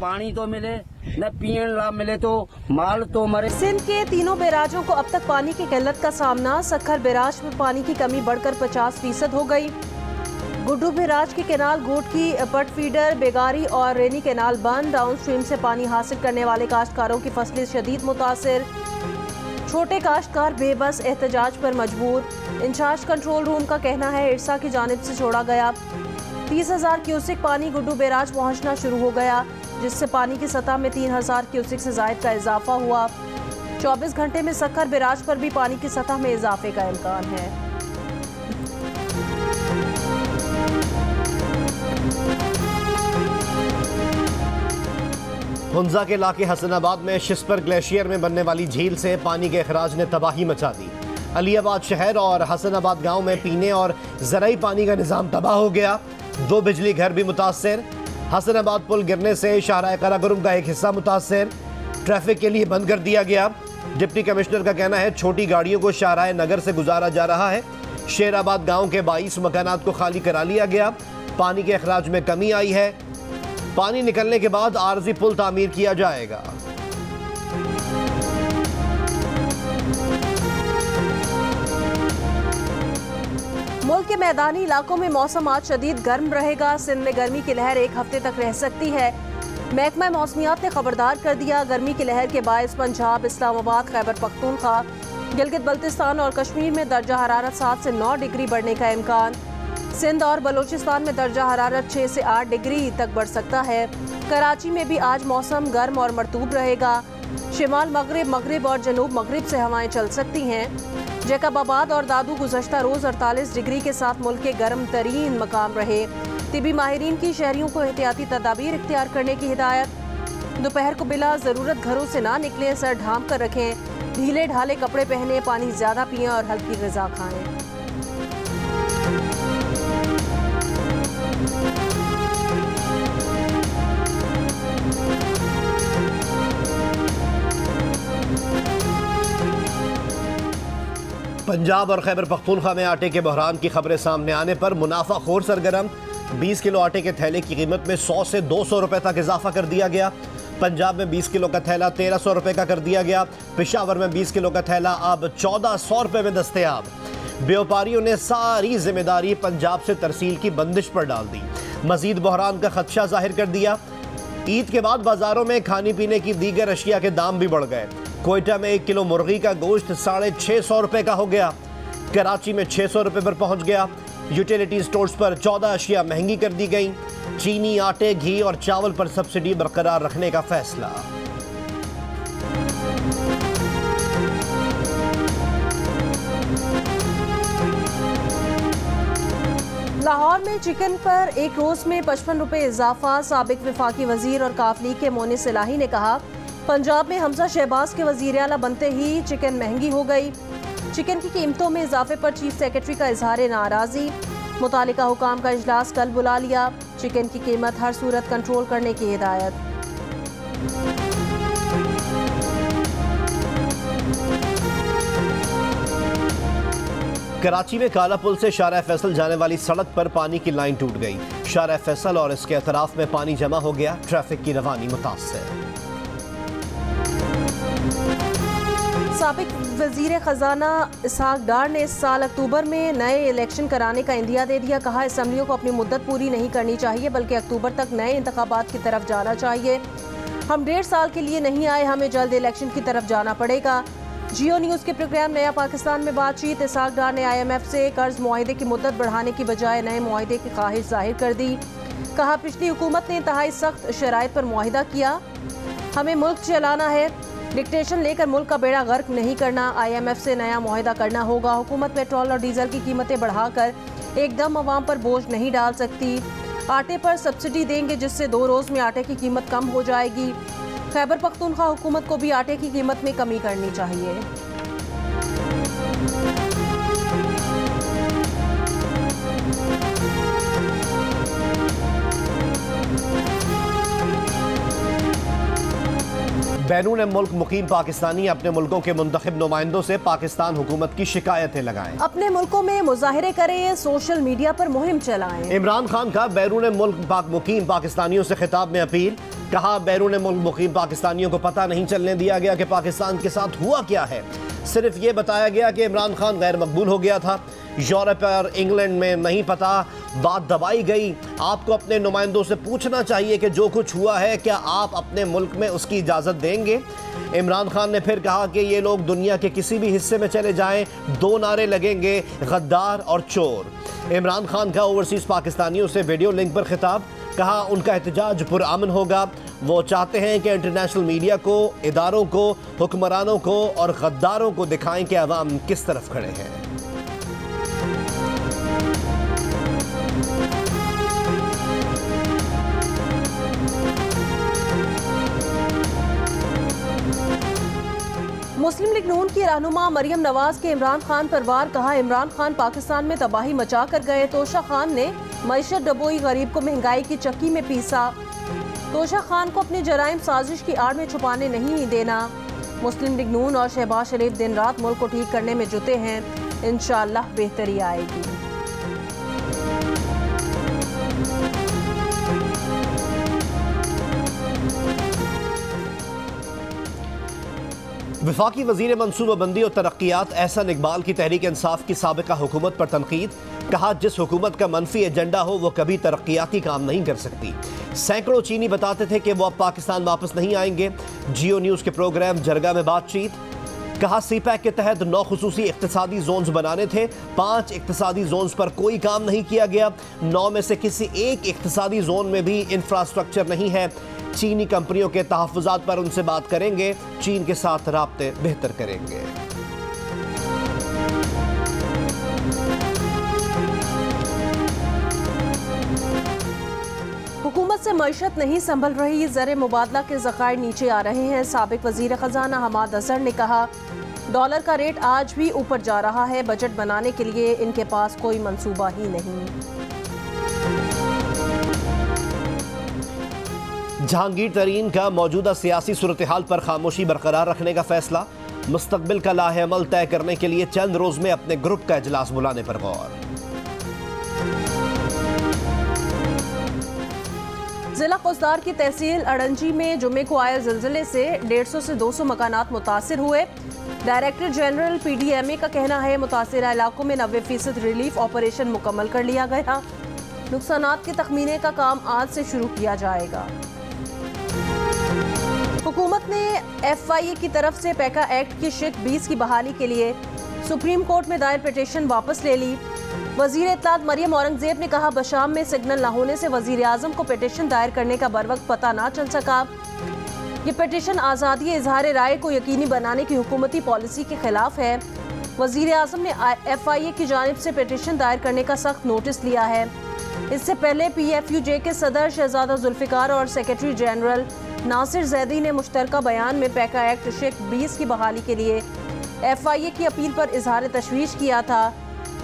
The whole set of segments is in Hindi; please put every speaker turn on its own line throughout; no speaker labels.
पानी तो मिले न पीने ला मिले तो माल तो मरे।
सिंध के तीनों बैराजों को अब तक पानी की किल्लत का सामना। सक्खर बैराज में पानी की कमी बढ़कर 50% हो गई। गुड्डू बैराज की कैनाल गोट की पट फीडर बेगारी और रेनी कैनाल बंद। डाउन स्ट्रीम से पानी हासिल करने वाले काश्तकारों की फसलें शदीद मुतासिर। छोटे काश्तकार बेबस, एहतजाज पर मजबूर। इंचार्ज कंट्रोल रूम का कहना है इरसा की जानिब से छोड़ा गया 30,000 क्यूसिक पानी गुड्डू बैराज पहुंचना शुरू हो गया, जिससे पानी की सतह में 3,000 क्यूसिक से जायद का इजाफा हुआ। 24 घंटे में सक्खर बैराज पर भी पानी की सतह में इजाफे का इम्कान है।
हुंजा के इलाके हसनाबाद में शिस्पर ग्लेशियर में बनने वाली झील से पानी के अखराज ने तबाही मचा दी। अलीबाद शहर और हसनाबाद गांव में पीने और ज़राई पानी का निज़ाम तबाह हो गया। 2 बिजली घर भी मुतासर। हसनाबाद पुल गिरने से शाहराह करागुरुम का एक हिस्सा मुतासर। ट्रैफिक के लिए बंद कर दिया गया। डिप्टी कमिश्नर का कहना है छोटी गाड़ियों को शाहराह नगर से गुजारा जा रहा है। शेराबाद गांव के 22 मकानात को खाली करा लिया गया। पानी के अखराज में कमी आई है। पानी निकलने के बाद आरजी पुल तामीर किया जाएगा।
मुल्क के मैदानी इलाकों में मौसम आज शदीद गर्म रहेगा। सिंध में गर्मी की लहर 1 हफ्ते तक रह सकती है। महकमा मौसमियात ने खबरदार कर दिया। गर्मी की लहर के बायस पंजाब, इस्लामाबाद, खैबर पख्तूनख्वा, गिलगित बल्तिस्तान और कश्मीर में दर्जा हरारत 7 से 9 डिग्री बढ़ने का इम्कान। सिंध और बलोचिस्तान में दर्जा हरारत 6 से 8 डिग्री तक बढ़ सकता है। कराची में भी आज मौसम गर्म और मरतूब रहेगा। शिमाल मगरिब, मगरिब और जनूब मगरिब से हवाएं चल सकती हैं। जैकबाबाद और दादू गुज़श्ता रोज़ 48 डिग्री के साथ मुल्क के गर्म तरीन मकाम रहे। तिबी माहिरीन की शहरियों को एहतियाती तदाबीर इख्तियार करने की हिदायत। दोपहर को बिला ज़रूरत घरों से ना निकलें, सर ढांप कर रखें, ढीले ढाले कपड़े पहने, पानी ज़्यादा पिएं और हल्की ग़िज़ा खाएं।
पंजाब और खैबर पख्तूनख्वा में आटे के बहरान की खबरें सामने आने पर मुनाफाखोर सरगर्म। 20 किलो आटे के थैले की कीमत में 100 से 200 रुपए तक इजाफा कर दिया गया। पंजाब में 20 किलो का थैला 1300 रुपए का कर दिया गया। पेशावर में 20 किलो का थैला अब 1400 रुपए में दस्तयाब। व्यापारियों ने सारी जिम्मेदारी पंजाब से तरसील की बंदिश पर डाल दी। मजीद बहरान का खदशा जाहिर कर दिया। ईद के बाद बाजारों में खाने पीने की दीगर अशिया के दाम भी बढ़ गए। कोयटा में 1 किलो मुर्गी का गोश्त 650 रुपए का हो गया। कराची में 600 रुपए पर पहुंच गया। यूटिलिटी स्टोर्स पर 14 अशिया महंगी कर दी गई। चीनी, आटे, घी और चावल पर सब्सिडी बरकरार रखने का फैसला।
लाहौर में चिकन पर एक रोज में 55 रुपए इजाफा। साबिक वफाकी वजीर और काफ लीग के मोने सिलाही ने कहा पंजाब में हमजा शहबाज के वजीर आला बनते ही चिकन महंगी हो गई। चिकन की कीमतों में इजाफे पर चीफ सेक्रेटरी का इजहार नाराजी। मुतालिका हुकाम का इजलास कल बुला लिया। चिकन की कीमत हर सूरत कंट्रोल करने की हिदायत।
कराची में काला पुल से शाहराह फैसल जाने वाली सड़क पर पानी की लाइन टूट गई। शाहराह फैसल और इसके अतराफ में पानी जमा हो गया। ट्रैफिक की रवानी मुतासर।
साबिक वजीर खजाना इसहाक डार ने इस साल अक्टूबर में नए इलेक्शन कराने का इंदिया दे दिया। कहा असम्बलियों को अपनी मुद्दत पूरी नहीं करनी चाहिए बल्कि अक्टूबर तक नए इंतखाबात की तरफ जाना चाहिए। हम 1.5 साल के लिए नहीं आए, हमें जल्द इलेक्शन की तरफ जाना पड़ेगा। जियो न्यूज़ के प्रोग्राम नया पाकिस्तान में बातचीत। इसहाक डार ने IMF से कर्ज मुआहिदे की मुद्दत बढ़ाने की बजाय नए मुआहिदे की ख्वाहिश जाहिर कर दी। कहा पिछली हुकूमत ने इंतहाई सख्त शराइत पर मुआहिदा किया, हमें मुल्क चलाना है, डिक्टेशन लेकर मुल्क का बेड़ा गर्क नहीं करना। IMF से नया मुआहिदा करना होगा। हुकूमत पेट्रोल और डीजल की कीमतें बढ़ाकर एकदम अवाम पर बोझ नहीं डाल सकती। आटे पर सब्सिडी देंगे जिससे 2 रोज़ में आटे की कीमत कम हो जाएगी। खैबर पख्तूनख्वा हुकूमत को भी आटे की कीमत में कमी करनी चाहिए।
बैरून मुल्क मुकीम पाकिस्तानी अपने मुल्कों के मुंतखब नुमाइंदों से पाकिस्तान हुकूमत की शिकायतें लगाएं।
अपने मुल्कों में मुजाहिरे करें, सोशल मीडिया पर मुहिम चलाएं।
इमरान खान का बैरून मुल्क मुकीम पाकिस्तानियों से खिताब में अपील। कहा बैरून मुल्क मुकीम पाकिस्तानियों को पता नहीं चलने दिया गया कि पाकिस्तान के साथ हुआ क्या है। सिर्फ ये बताया गया कि इमरान खान गैर मकबूल हो गया था। यूरोप और इंग्लैंड में नहीं पता, बात दबाई गई। आपको अपने नुमाइंदों से पूछना चाहिए कि जो कुछ हुआ है क्या आप अपने मुल्क में उसकी इजाज़त देंगे। इमरान खान ने फिर कहा कि ये लोग दुनिया के किसी भी हिस्से में चले जाएं, 2 नारे लगेंगे, गद्दार और चोर। इमरान खान का ओवरसीज़ पाकिस्तानियों से वीडियो लिंक पर खिताब, कहा उनका एहतजाज पुरअमन होगा। वो चाहते हैं कि इंटरनेशनल मीडिया को, इदारों को, हुक्मरानों को और गद्दारों को दिखाएं कि अवाम किस तरफ खड़े हैं।
मुस्लिम लीग नून की रहनुमा मरियम नवाज के इमरान खान पर वार, कहा इमरान खान पाकिस्तान में तबाही मचा कर गए। तोशा खान ने मईशत डबोई, गरीब को महंगाई की चक्की में पीसा। तोशा खान को अपनी जराइम साजिश की आड़ में छुपाने नहीं देना। मुस्लिम लीग नून और शहबाज शरीफ दिन रात मुल्क को ठीक करने में जुटे हैं, इंशाअल्लाह बेहतरी आएगी।
वफाकी वज़ीर मनसूबाबंदी और तरक्यात एहसन इकबाल की तहरीक इंसाफ की साबिका हुकूमत पर तनकीद, कहा जिस हुकूमत का मनफी एजेंडा हो वो कभी तरक्याती काम नहीं कर सकती। सैकड़ों चीनी बताते थे कि वो अब पाकिस्तान वापस नहीं आएंगे। जियो न्यूज़ के प्रोग्राम जरगा में बातचीत, कहा सीपैक के तहत 9 खुसूसी इक्तिसादी जोन्स बनाने थे, 5 इक्तिसादी जोन्स पर कोई काम नहीं किया गया। 9 में से किसी एक इक्तिसादी जोन में भी इंफ्रास्ट्रक्चर नहीं है। चीनी कंपनियों के तहफ़्फ़ुज़ात पर उनसे बात करेंगे, चीन के साथ राब्ते बेहतर करेंगे।
हुकूमत से मईशत नहीं संभल रही, ज़र मुबादला के ज़खायर नीचे आ रहे हैं। साबिक वज़ीर ख़जाना हमाद अज़हर ने कहा डॉलर का रेट आज भी ऊपर जा रहा है, बजट बनाने के लिए इनके पास कोई मंसूबा ही नहीं।
जहांगीर तरीन का मौजूदा सियासी सूरत हाल पर खामोशी बरकरार रखने का फैसला, मुस्तकबिल का लाहे-अमल तय करने के लिए चंद रोज में अपने ग्रुप का इजलास बुलाने पर गौर।
जिला कोसदार की तहसील अड़ंजी में जुमे को आए जिलजिले से 150 से 200 मकानात मुतासिर हुए। डायरेक्टर जनरल PDMA का कहना है मुतासिर इलाकों में 90% रिलीफ ऑपरेशन मुकम्मल कर लिया गया। नुकसानात के तखमीने का काम आज से शुरू किया जाएगा। हुकूमत ने FIA की तरफ से पैका एक्ट की शिक 20 की बहाली के लिए सुप्रीम कोर्ट में दायर पिटीशन वापस ले ली। वजीर इत्तलात मरियम औरंगजेब ने कहा बशाम में सिग्नल न होने से वजीर आजम को पिटीशन दायर करने का बरवक्त पता ना चल सका। ये पिटीशन आज़ादी इजहार राय को यकीनी बनाने की हुकूमती पॉलिसी के खिलाफ है। वजीर आजम ने FIA की जानिब से पिटीशन दायर करने का सख्त नोटिस लिया है। इससे पहले PFUJ के सदर शहजादा जुल्फिकार और सेक्रेटरी जनरल नासिर जैदी ने मुश्तरका बयान में पैका एक्ट शिक 20 की बहाली के लिए FIA की अपील पर इजहार तशवीश किया था।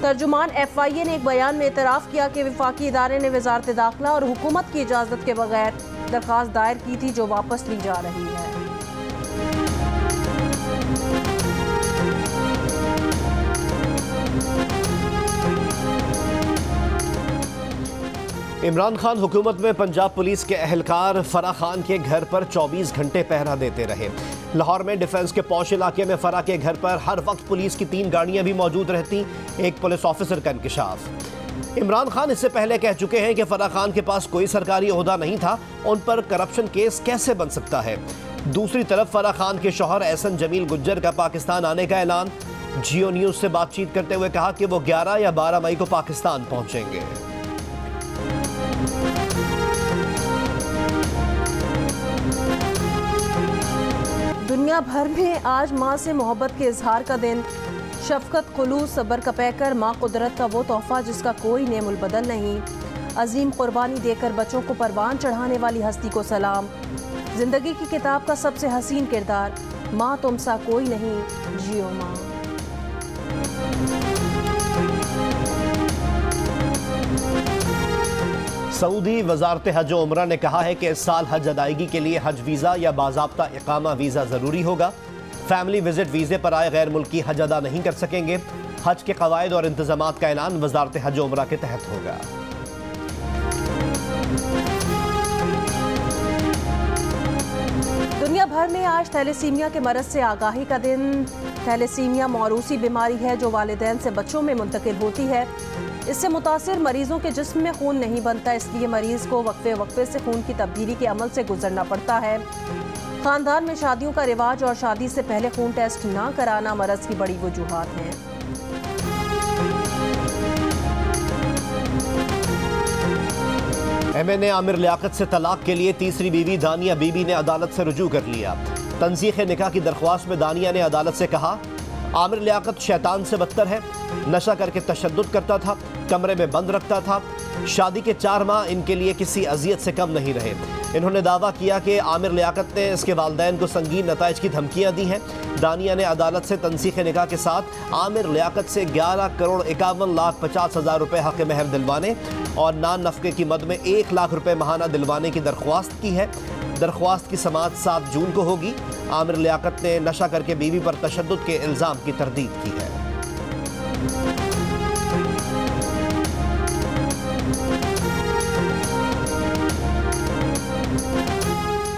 तर्जुमान FIA ने एक बयान में एतराफ़ किया कि वफाकी इदारे ने वजारत दाखिला और हुकूमत की इजाज़त के बगैर दरख्वास्त दायर की थी जो वापस ली जा रही है।
इमरान खान हुकूमत में पंजाब पुलिस के एहलकार फराह खान के घर पर 24 घंटे पहरा देते रहे। लाहौर में डिफेंस के पौश इलाके में फराह के घर पर हर वक्त पुलिस की 3 गाड़ियां भी मौजूद रहती। एक पुलिस ऑफिसर का इंकशाफ। इमरान खान इससे पहले कह चुके हैं कि फराह खान के पास कोई सरकारी ओहदा नहीं था, उन पर करप्शन केस कैसे बन सकता है। दूसरी तरफ फराह खान के शौहर एहसन जमील गुज्जर का पाकिस्तान आने का ऐलान। जियो न्यूज़ से बातचीत करते हुए कहा कि वो 11 या 12 मई को पाकिस्तान पहुंचेंगे।
दुनिया भर में आज माँ से मोहब्बत के इजहार का दिन। शफकत, खुलूस, सब्र का पैकर, माँ कुदरत का वो तोहफा जिसका कोई नेमुल बदल नहीं। अजीम कुर्बानी देकर बच्चों को परवान चढ़ाने वाली हस्ती को सलाम। जिंदगी की किताब का सबसे हसीन किरदार, माँ तुम सा कोई नहीं, जियो माँ।
सऊदी वजारत हज और उमरा ने कहा है कि इस साल हज अदायगी के लिए हज वीज़ा या बाज़ाब्ता इकामा वीज़ा ज़रूरी होगा। फैमिली विजिट वीज़े पर आए गैर मुल्की हज अदा नहीं कर सकेंगे। हज के कवायद और इंतज़ामात का ऐलान वजारत हज और उमरा के तहत होगा।
दुनिया भर में आज थैलेसीमिया के मरज से आगाही का दिन। थैलेसीमिया मौरूसी बीमारी है जो वालिदैन से बच्चों में मुंतकिल होती है। इससे मुतासिर मरीजों के जिस्म में खून नहीं बनता, इसलिए मरीज को वक्फे वक्फे से खून की तब्दीली के अमल से गुजरना पड़ता है। खानदान में शादियों का रिवाज और शादी से पहले खून टेस्ट ना कराना मरज की बड़ी वजूहात हैं।
MNA आमिर लियाकत से तलाक के लिए तीसरी बीवी दानिया बीबी ने अदालत से रुजू कर लिया। तंसीख निकाह की दरख्वास्त में दानिया ने अदालत से कहा, आमिर लियाकत शैतान से बदतर है, नशा करके तशद्दुद करता था, कमरे में बंद रखता था। शादी के 4 माह इनके लिए किसी अजियत से कम नहीं रहे। इन्होंने दावा किया कि आमिर लियाकत ने इसके वालिदैन को संगीन नताइज की धमकियां दी हैं। दानिया ने अदालत से तंसीख निकाह के साथ आमिर लियाकत से 11,51,50,000 रुपये हक़ महर दिलवाने और नान नफ़क़े की मद में 1 लाख रुपये माहाना दिलवाने की दरख्वास्त की है। दरख्वास्त की समाअत 7 जून को होगी। आमिर लियाकत ने नशा करके बीवी पर तशद्दुद के इल्ज़ाम की तरदीद की है।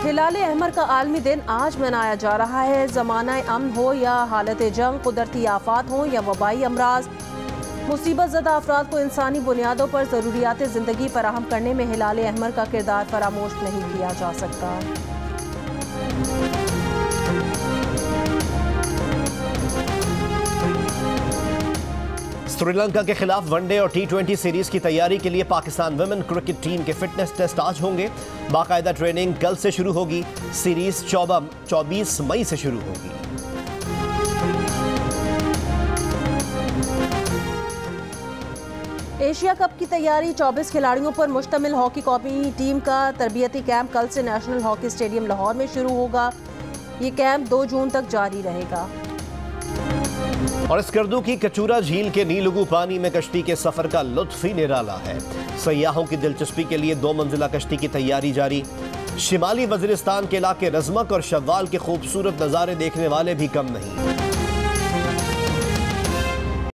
हिलाल अहमर का आलमी दिन आज मनाया जा रहा है। ज़माना अमन हो या हालत जंग, कुदरती आफात हो या वबाई अमराज, मुसीबत ज़दा अफराद को इंसानी बुनियादों पर ज़रूरियात ज़िंदगी फराहम करने में हिलाल अहमर का किरदार फरामोश नहीं किया जा सकता।
श्रीलंका के खिलाफ वनडे और T20 सीरीज की तैयारी के लिए पाकिस्तान वुमेन क्रिकेट टीम के फिटनेस टेस्ट आज होंगे। बाकायदा ट्रेनिंग कल से शुरू होगी। सीरीज 24 मई से शुरू होगी।
एशिया कप की तैयारी 24 खिलाड़ियों पर मुश्तमिल हॉकी कौमी टीम का तरबियती कैंप कल से नेशनल हॉकी स्टेडियम लाहौर में शुरू होगा। ये कैंप 2 जून तक जारी रहेगा।
और स्कर्दू की कचूरा झील के नीलुगू पानी में कश्ती के सफर का लुत्फ ही निराला है। सयाहों की दिलचस्पी के लिए 2 मंजिला कश्ती की तैयारी जारी। शिमाली वजीरिस्तान के इलाके रज़मक और शव्वाल के खूबसूरत नज़ारे देखने वाले भी कम नहीं।